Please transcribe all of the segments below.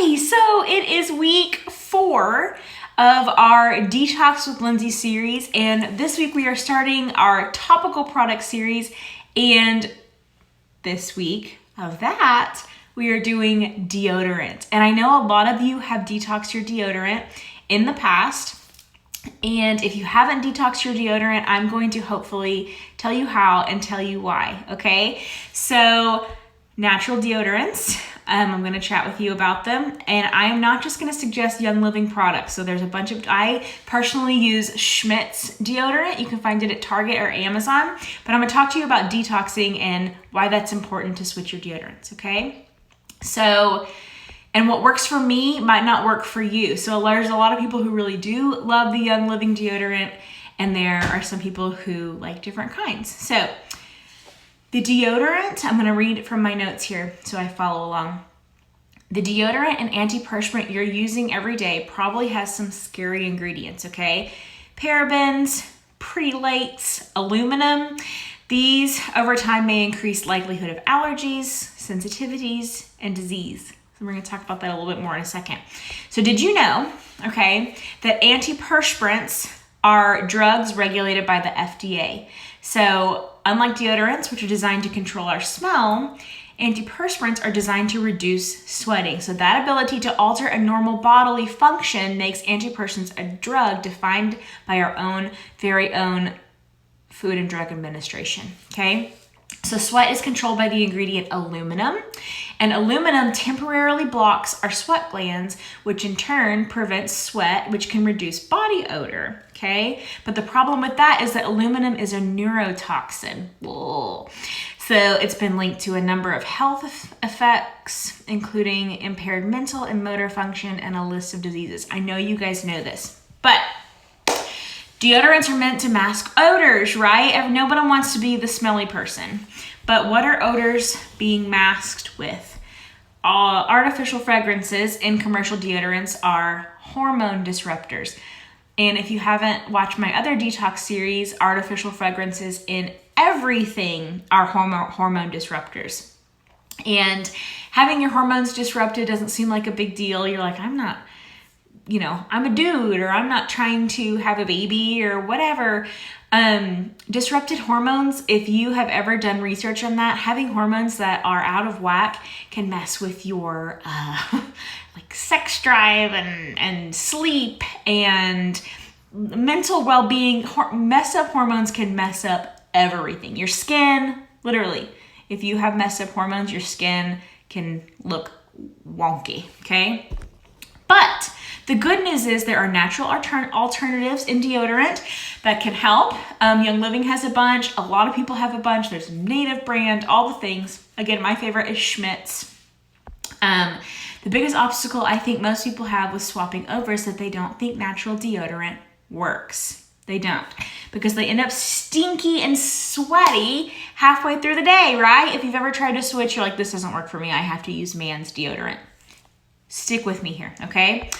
Hi, so it is week 4 of our Detox with Lindsey series, and this week we are starting our topical product series, and this week of that, we are doing deodorant. And I know a lot of you have detoxed your deodorant in the past, and if you haven't detoxed your deodorant, I'm going to hopefully tell you how and tell you why, okay? So, natural deodorants. I'm going to chat with you about them, and I am not just going to suggest Young Living products. So there's a bunch of, I personally use Schmidt's deodorant. You can find it at Target or Amazon, but I'm going to talk to you about detoxing and why that's important to switch your deodorants, okay? So, and what works for me might not work for you. So there's a lot of people who really do love the Young Living deodorant, and there are some people who like different kinds. So, the deodorant, I'm going to read from my notes here so I follow along. The deodorant and antiperspirant you're using every day probably has some scary ingredients, okay? Parabens, prelates, aluminum. These over time may increase likelihood of allergies, sensitivities, and disease. So we're going to talk about that a little bit more in a second. So did you know, okay, that antiperspirants are drugs regulated by the FDA? So unlike deodorants, which are designed to control our smell, antiperspirants are designed to reduce sweating. So that ability to alter a normal bodily function makes antiperspirants a drug defined by our own very own Food and Drug Administration, okay? So sweat is controlled by the ingredient aluminum, and aluminum temporarily blocks our sweat glands, which in turn prevents sweat, which can reduce body odor, okay? But the problem with that is that aluminum is a neurotoxin. Whoa. So it's been linked to a number of health effects, including impaired mental and motor function and a list of diseases. I know you guys know this, but deodorants are meant to mask odors, right? Nobody wants to be the smelly person. But what are odors being masked with? Artificial fragrances in commercial deodorants are hormone disruptors. And if you haven't watched my other detox series, artificial fragrances in everything are hormone disruptors. And having your hormones disrupted doesn't seem like a big deal. You're like, I'm not, I'm a dude, or I'm not trying to have a baby or whatever. Disrupted hormones, if you have ever done research on that, having hormones that are out of whack can mess with your like sex drive and sleep and mental well-being. Messed up hormones can mess up everything. Your skin, literally. If you have messed up hormones, your skin can look wonky, okay? But the good news is there are natural alternatives in deodorant that can help. Young Living has a bunch. A lot of people have a bunch. There's Native brand, all the things. Again, my favorite is Schmidt's. The biggest obstacle I think most people have with swapping over is that they don't think natural deodorant works. They don't, because they end up stinky and sweaty halfway through the day, right? If you've ever tried to switch, you're like, this doesn't work for me. I have to use man's deodorant. Stick with me here, okay?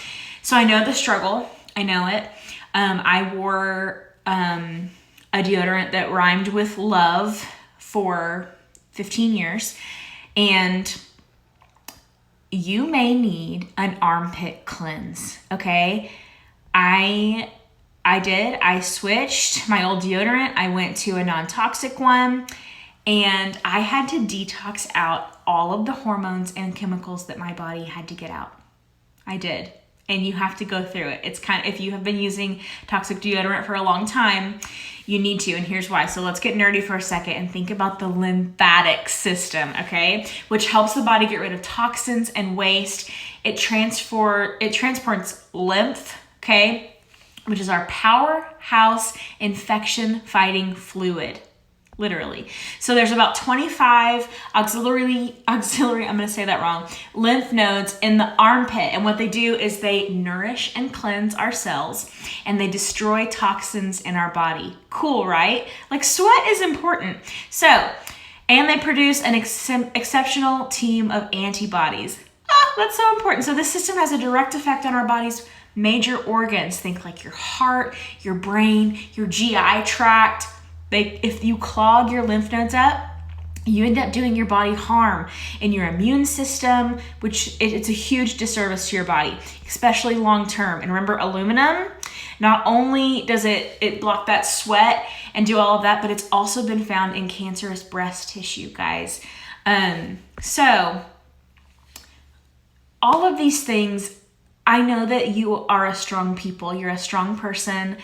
So I know the struggle. I know it. I wore a deodorant that rhymed with love for 15 years, and you may need an armpit cleanse, okay? I did. I switched my old deodorant. I went to a non-toxic one, and I had to detox out all of the hormones and chemicals that my body had to get out. I did. And you have to go through it. It's kind of, if you have been using toxic deodorant for a long time, you need to, and here's why. So let's get nerdy for a second and think about the lymphatic system, okay? Which helps the body get rid of toxins and waste. It transports lymph, okay? Which is our powerhouse infection fighting fluid. Literally. So there's about 25 auxiliary, I'm going to say that wrong, lymph nodes in the armpit. And what they do is they nourish and cleanse our cells, and they destroy toxins in our body. Cool, right? Like, sweat is important. So, and they produce an exceptional team of antibodies. That's so important. So this system has a direct effect on our body's major organs. Think like your heart, your brain, your GI tract. If you clog your lymph nodes up, you end up doing your body harm in your immune system, which it's a huge disservice to your body, especially long term. And remember, aluminum, not only does it block that sweat and do all of that, but it's also been found in cancerous breast tissue, guys. So all of these things, I know that you are a strong people. You're a strong person,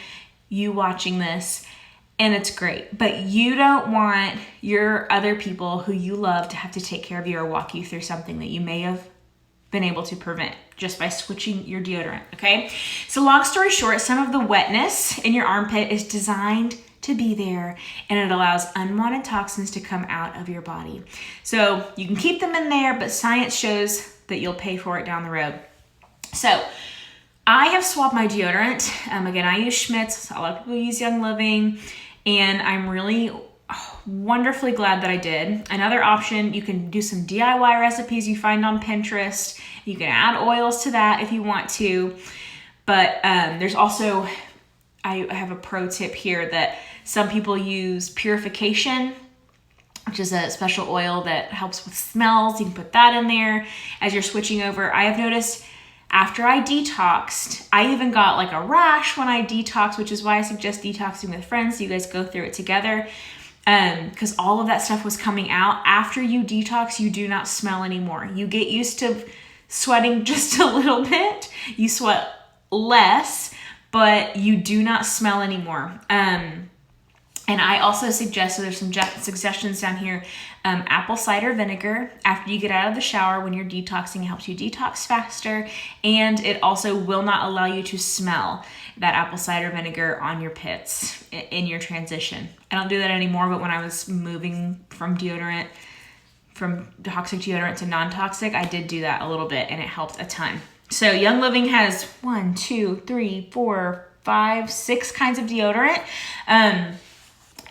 you watching this, and it's great. But you don't want your other people who you love to have to take care of you or walk you through something that you may have been able to prevent just by switching your deodorant, okay? So long story short, some of the wetness in your armpit is designed to be there, and it allows unwanted toxins to come out of your body. So you can keep them in there, but science shows that you'll pay for it down the road. So I have swapped my deodorant. Again, I use Schmidt's. A lot of people use Young Living, and I'm really wonderfully glad that I did. Another option, you can do some DIY recipes you find on Pinterest. You can add oils to that if you want to. But there's also, I have a pro tip here that some people use Purification, which is a special oil that helps with smells. You can put that in there as you're switching over. I have noticed after I detoxed, I even got like a rash when I detoxed, which is why I suggest detoxing with friends so you guys go through it together. Because all of that stuff was coming out. After you detox, you do not smell anymore. You get used to sweating just a little bit. You sweat less, but you do not smell anymore. And I also suggest, so there's some suggestions down here, apple cider vinegar after you get out of the shower when you're detoxing. It helps you detox faster, and it also will not allow you to smell that apple cider vinegar on your pits in your transition. I don't do that anymore, but when I was moving from toxic deodorant to non-toxic, I did do that a little bit, and it helped a ton. So Young Living has 1, 2, 3, 4, 5, 6 kinds of deodorant.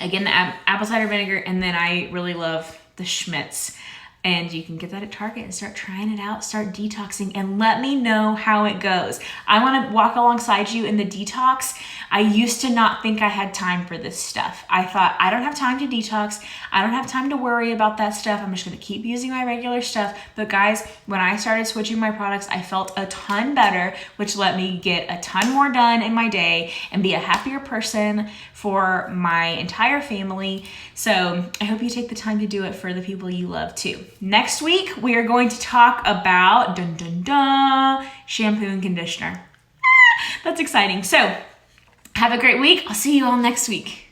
Again, the apple cider vinegar, and then I really love the Schmidt's. And you can get that at Target and start trying it out, start detoxing, and let me know how it goes. I want to walk alongside you in the detox. I used to not think I had time for this stuff. I thought, I don't have time to detox. I don't have time to worry about that stuff. I'm just going to keep using my regular stuff. But guys, when I started switching my products, I felt a ton better, which let me get a ton more done in my day and be a happier person for my entire family. So I hope you take the time to do it for the people you love too. Next week, we are going to talk about shampoo and conditioner. That's exciting. So have a great week. I'll see you all next week.